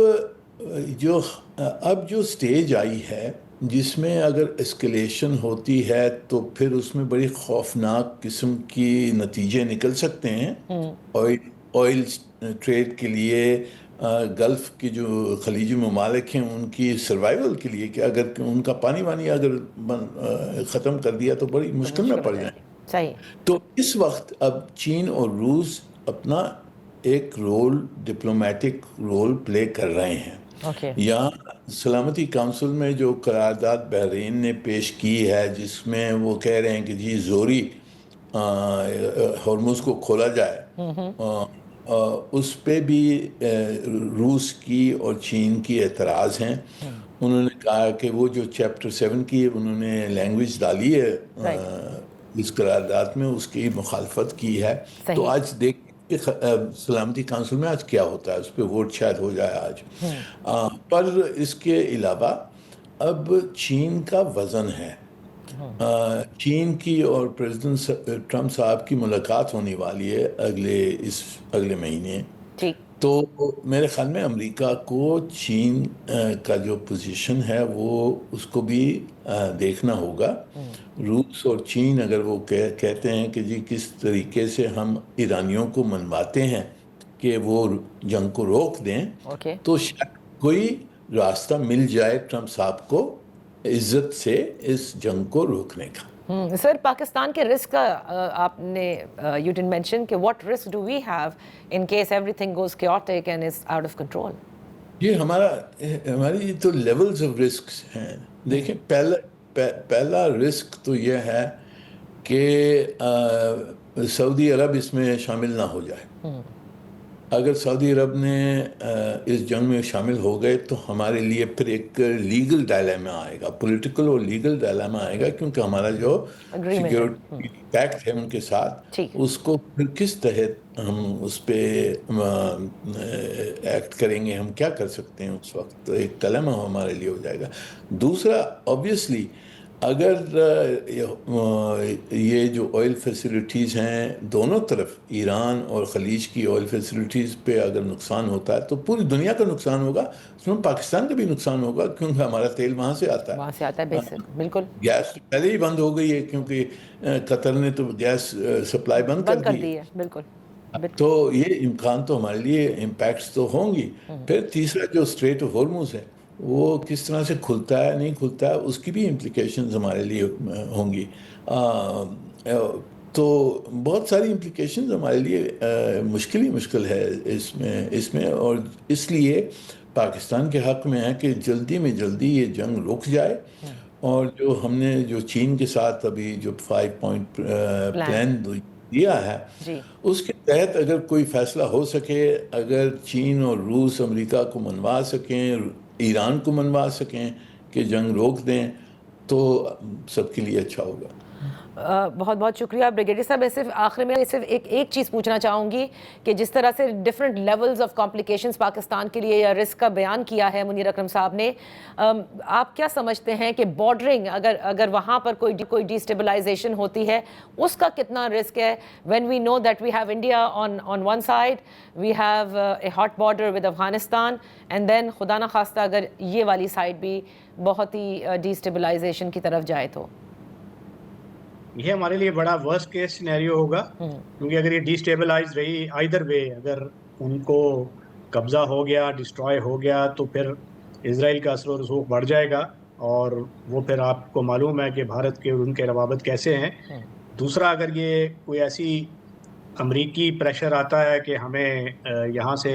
جو سٹیج آئی ہے جس میں اگر اسکلیشن ہوتی ہے تو پھر اس میں بڑی خوفناک قسم کی نتیجے نکل سکتے ہیں. آئل ٹریڈ کے لیے، گلف کے جو خلیجی ممالک ہیں ان کی سروائیول کے لیے، کہ اگر ان کا پانی وانی اگر ختم کر دیا تو بڑی مشکل میں پڑ جائیں. صحیح. تو اس وقت اب چین اور روس اپنا ایک رول، ڈپلومیٹک رول پلے کر رہے ہیں. یہاں سلامتی کونسل میں جو قرارداد بحرین نے پیش کی ہے جس میں وہ کہہ رہے ہیں کہ جی زوری ہرمز کو کھولا جائے، اس پہ بھی روس کی اور چین کی اعتراض ہیں. انہوں نے کہا کہ وہ جو چیپٹر 7 کی انہوں نے لینگویج ڈالی ہے اس قرارداد میں، اس کی مخالفت کی ہے. تو آج دیکھ کہ سلامتی کونسل میں آج کیا ہوتا ہے، اس پہ ووٹ شاید ہو جائے آج. پر اس کے علاوہ اب چین کا وزن ہے. چین کی اور پریزیڈنٹ ٹرمپ صاحب کی ملاقات ہونے والی ہے اگلے مہینے. تو میرے خیال میں امریکہ کو چین کا جو پوزیشن ہے وہ اس کو بھی دیکھنا ہوگا. روس اور چین اگر وہ کہتے ہیں کہ جی کس طریقے سے ہم ایرانیوں کو منواتے ہیں کہ وہ جنگ کو روک دیں، تو شاید کوئی راستہ مل جائے ٹرمپ صاحب کو عزت سے اس جنگ کو روکنے کا. سر، پاکستان کے رسک کا آپ نے یو ڈن مینشن کہ what risk do we have in case everything goes chaotic and is out of control. یہ ہماری تو لیولز آف رسکس ہیں. دیکھیں پہلا رسک تو یہ ہے کہ سعودی عرب اس میں شامل نہ ہو جائے. اگر سعودی عرب نے اس جنگ میں شامل ہو گئے تو ہمارے لیے پھر ایک لیگل ڈائلیما آئے گا، پولیٹیکل اور لیگل ڈائلیما آئے گا، کیونکہ ہمارا جو سیکیورٹی پیکٹ ہے ان کے ساتھ، اس کو پھر کس تحت ہم اس پہ ایکٹ کریں گے، ہم کیا کر سکتے ہیں اس وقت. تو ایک ڈائلیما ہمارے لیے ہو جائے گا. دوسرا اوبویسلی اگر یہ جو آئل فیسلٹیز ہیں دونوں طرف، ایران اور خلیج کی آئل فیسلٹیز پہ اگر نقصان ہوتا ہے تو پوری دنیا کا نقصان ہوگا. اس میں پاکستان کا بھی نقصان ہوگا کیونکہ ہمارا تیل وہاں سے آتا ہے. گیس پہلے ہی بند ہو گئی ہے کیونکہ قطر نے تو گیس سپلائی بند کر دی ہے. بالکل. تو یہ امکان تو ہمارے لیے امپیکٹس تو ہوں گی. پھر تیسرا جو اسٹریٹ آف ہارمز ہے وہ کس طرح سے کھلتا ہے نہیں کھلتا ہے، اس کی بھی امپلیکیشنز ہمارے لیے ہوں گی. تو بہت ساری امپلیکیشنز ہمارے لیے مشکل ہے اس میں اور اس لیے پاکستان کے حق میں ہے کہ جلدی میں جلدی یہ جنگ رک جائے. اور جو ہم نے جو چین کے ساتھ ابھی جو 5 پوائنٹ پلان دیا ہے اس کے تحت اگر کوئی فیصلہ ہو سکے، اگر چین اور روس امریکہ کو منوا سکیں، ایران کو منوا سکیں کہ جنگ روک دیں، تو سب کے لیے اچھا ہوگا. بہت بہت شکریہ بریگیڈیئر صاحب. میں صرف آخر میں ایک چیز پوچھنا چاہوں گی کہ جس طرح سے different levels of complications Pakistan کے لیے یا رسک کا بیان کیا ہے منیر اکرم صاحب نے، آپ کیا سمجھتے ہیں کہ بارڈرنگ اگر وہاں پر کوئی ڈیسٹیبلائزیشن ہوتی ہے اس کا کتنا رسک ہے؟ When we know that we have India on one side, we have a hot border with Afghanistan, and then خدا نخواستہ اگر یہ والی سائڈ بھی بہت ہی ڈیسٹیبلائزیشن کی طرف جائے تو یہ ہمارے لیے بڑا ورسٹ کیس سینیریو ہوگا. کیونکہ اگر یہ ڈیسٹیبلائز رہی آئیدر وے، اگر ان کو قبضہ ہو گیا، ڈسٹروائے ہو گیا، تو پھر اسرائیل کا اثر و رسوخ بڑھ جائے گا. اور وہ پھر آپ کو معلوم ہے کہ بھارت کے اور ان کے روابط کیسے ہیں. دوسرا، اگر یہ کوئی ایسی امریکی پریشر آتا ہے کہ ہمیں یہاں سے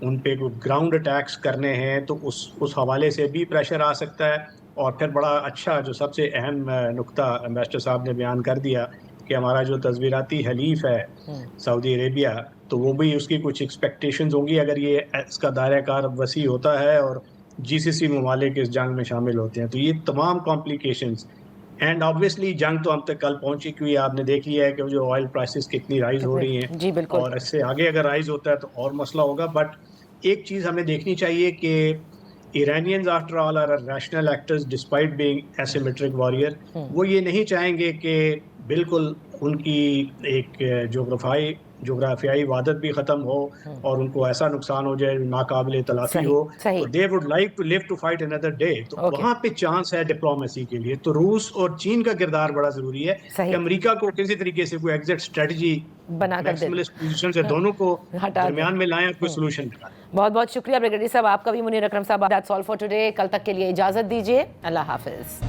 ان پہ گراؤنڈ اٹیکس کرنے ہیں تو اس حوالے سے بھی پریشر آ سکتا ہے. اور پھر بڑا اچھا جو سب سے اہم نقطہ امبیسڈر صاحب نے بیان کر دیا کہ ہمارا جو تصویراتی حلیف ہے سعودی عربیہ, تو وہ بھی اس کی کچھ ایکسپیکٹیشنز ہوں گی اگر یہ اس کا دائرہ کار وسیع ہوتا ہے اور جی سی سی ممالک اس جنگ میں شامل ہوتے ہیں. تو یہ تمام کمپلیکیشنز اینڈ آبویسلی جنگ تو ہم تک کل پہنچی, کیونکہ آپ نے دیکھ لیا ہے کہ جو آئل پرائسز کتنی رائز ہو رہی ہیں, جی بالکل, اور اس سے آگے اگر رائز ہوتا ہے تو اور مسئلہ ہوگا. بٹ ایک چیز ہمیں دیکھنی چاہیے کہ Iranians after all are rational actors despite being asymmetric warrior. وہ یہ نہیں چاہیں گے کہ بالکل ان کی ایک جغرافیائی وحدت بھی ختم ہو اور ان کو ایسا نقصان ہو جائے ناقابل تلافی ہو, تو they would like to live to fight another day. تو وہاں پہ چانس ہے ڈپلومیسی کے لیے. تو روس اور چین کا کردار بڑا ضروری ہے کہ امریکہ کو کسی طریقے سے کوئی ایگزٹ اسٹریٹجی بنا کر دے, میکسیملسٹ پوزیشن سے دونوں کو درمیان میں لائیں اور کوئی سولوشن نکالیں. بہت بہت شکریہ بریگیڈیئر صاحب آپ کا بھی. منیر اکرم صاحب, دیٹس آل فار ٹوڈے. کل تک کے لیے اجازت دیجیے, اللہ حافظ.